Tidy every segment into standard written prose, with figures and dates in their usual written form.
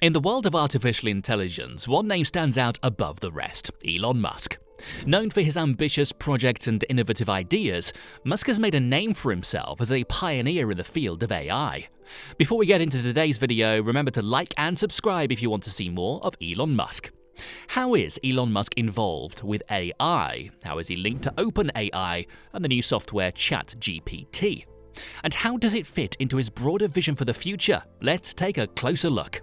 In the world of artificial intelligence, one name stands out above the rest: Elon Musk. Known for his ambitious projects and innovative ideas, Musk has made a name for himself as a pioneer in the field of AI. Before we get into today's video, remember to like and subscribe if you want to see more of Elon Musk. How is Elon Musk involved with AI? How is he linked to OpenAI and the new software ChatGPT? And how does it fit into his broader vision for the future? Let's take a closer look.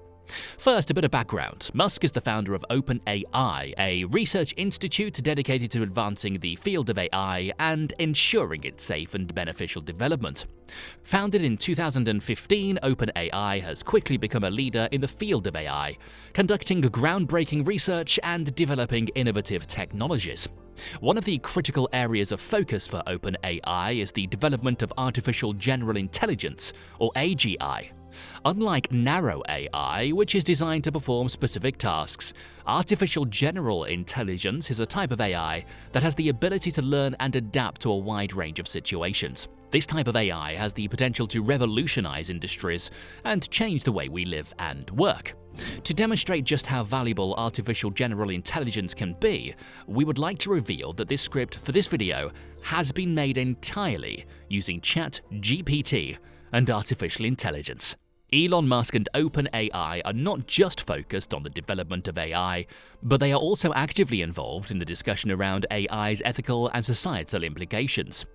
First, a bit of background. Musk is the founder of OpenAI, a research institute dedicated to advancing the field of AI and ensuring its safe and beneficial development. Founded in 2015, OpenAI has quickly become a leader in the field of AI, conducting groundbreaking research and developing innovative technologies. One of the critical areas of focus for OpenAI is the development of artificial general intelligence, or AGI. Unlike narrow AI, which is designed to perform specific tasks, artificial general intelligence is a type of AI that has the ability to learn and adapt to a wide range of situations. This type of AI has the potential to revolutionize industries and change the way we live and work. To demonstrate just how valuable artificial general intelligence can be, we would like to reveal that this script for this video has been made entirely using ChatGPT and artificial intelligence. Elon Musk and OpenAI are not just focused on the development of AI, but they are also actively involved in the discussion around AI's ethical and societal implications.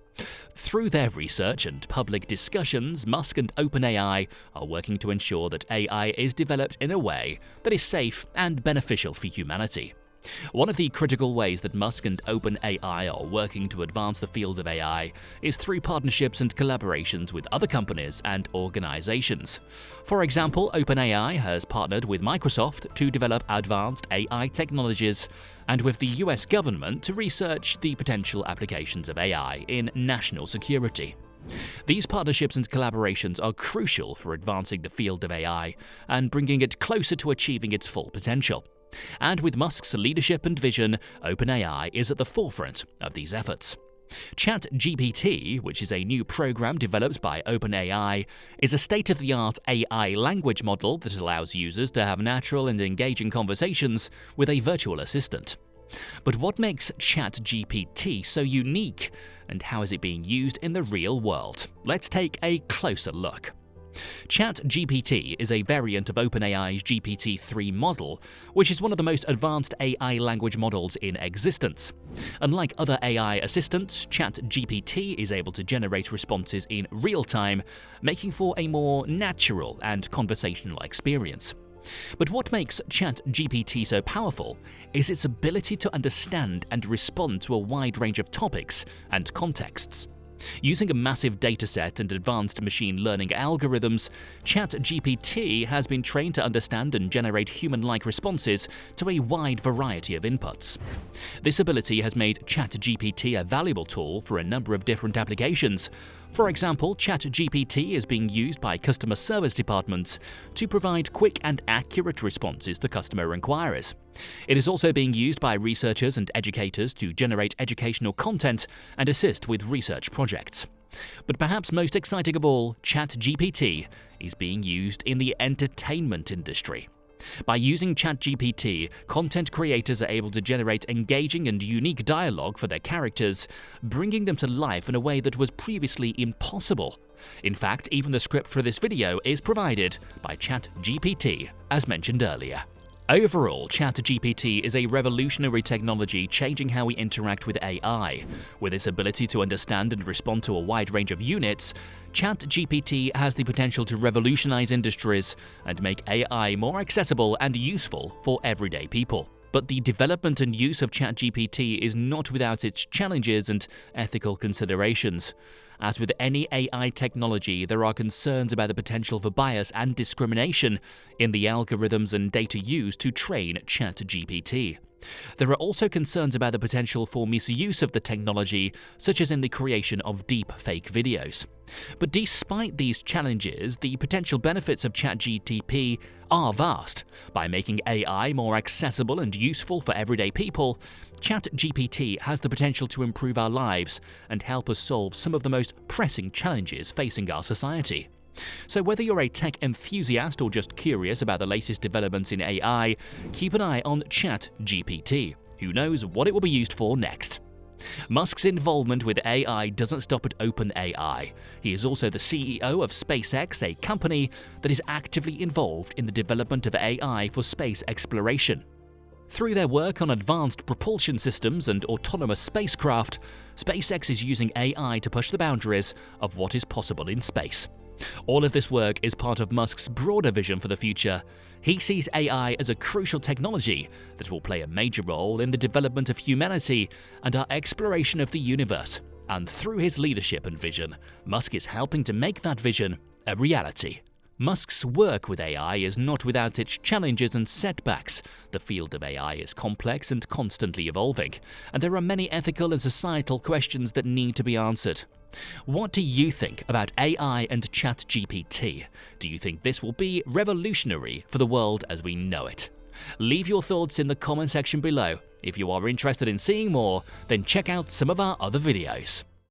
Through their research and public discussions, Musk and OpenAI are working to ensure that AI is developed in a way that is safe and beneficial for humanity. One of the critical ways that Musk and OpenAI are working to advance the field of AI is through partnerships and collaborations with other companies and organizations. For example, OpenAI has partnered with Microsoft to develop advanced AI technologies and with the US government to research the potential applications of AI in national security. These partnerships and collaborations are crucial for advancing the field of AI and bringing it closer to achieving its full potential. And with Musk's leadership and vision, OpenAI is at the forefront of these efforts. ChatGPT, which is a new program developed by OpenAI, is a state-of-the-art AI language model that allows users to have natural and engaging conversations with a virtual assistant. But what makes ChatGPT so unique, and how is it being used in the real world? Let's take a closer look. ChatGPT is a variant of OpenAI's GPT-3 model, which is one of the most advanced AI language models in existence. Unlike other AI assistants, ChatGPT is able to generate responses in real time, making for a more natural and conversational experience. But what makes ChatGPT so powerful is its ability to understand and respond to a wide range of topics and contexts. Using a massive dataset and advanced machine learning algorithms, ChatGPT has been trained to understand and generate human-like responses to a wide variety of inputs. This ability has made ChatGPT a valuable tool for a number of different applications. For example, ChatGPT is being used by customer service departments to provide quick and accurate responses to customer inquiries. It is also being used by researchers and educators to generate educational content and assist with research projects. But perhaps most exciting of all, ChatGPT is being used in the entertainment industry. By using ChatGPT, content creators are able to generate engaging and unique dialogue for their characters, bringing them to life in a way that was previously impossible. In fact, even the script for this video is provided by ChatGPT, as mentioned earlier. Overall, ChatGPT is a revolutionary technology changing how we interact with AI. With its ability to understand and respond to a wide range of units, ChatGPT has the potential to revolutionize industries and make AI more accessible and useful for everyday people. But the development and use of ChatGPT is not without its challenges and ethical considerations. As with any AI technology, there are concerns about the potential for bias and discrimination in the algorithms and data used to train ChatGPT. There are also concerns about the potential for misuse of the technology, such as in the creation of deep fake videos. But despite these challenges, the potential benefits of ChatGPT are vast. By making AI more accessible and useful for everyday people, ChatGPT has the potential to improve our lives and help us solve some of the most pressing challenges facing our society. So whether you're a tech enthusiast or just curious about the latest developments in AI, keep an eye on ChatGPT. Who knows what it will be used for next? Musk's involvement with AI doesn't stop at OpenAI. He is also the CEO of SpaceX, a company that is actively involved in the development of AI for space exploration. Through their work on advanced propulsion systems and autonomous spacecraft, SpaceX is using AI to push the boundaries of what is possible in space. All of this work is part of Musk's broader vision for the future. He sees AI as a crucial technology that will play a major role in the development of humanity and our exploration of the universe. And through his leadership and vision, Musk is helping to make that vision a reality. Musk's work with AI is not without its challenges and setbacks. The field of AI is complex and constantly evolving, and there are many ethical and societal questions that need to be answered. What do you think about AI and ChatGPT? Do you think this will be revolutionary for the world as we know it? Leave your thoughts in the comment section below. If you are interested in seeing more, then check out some of our other videos.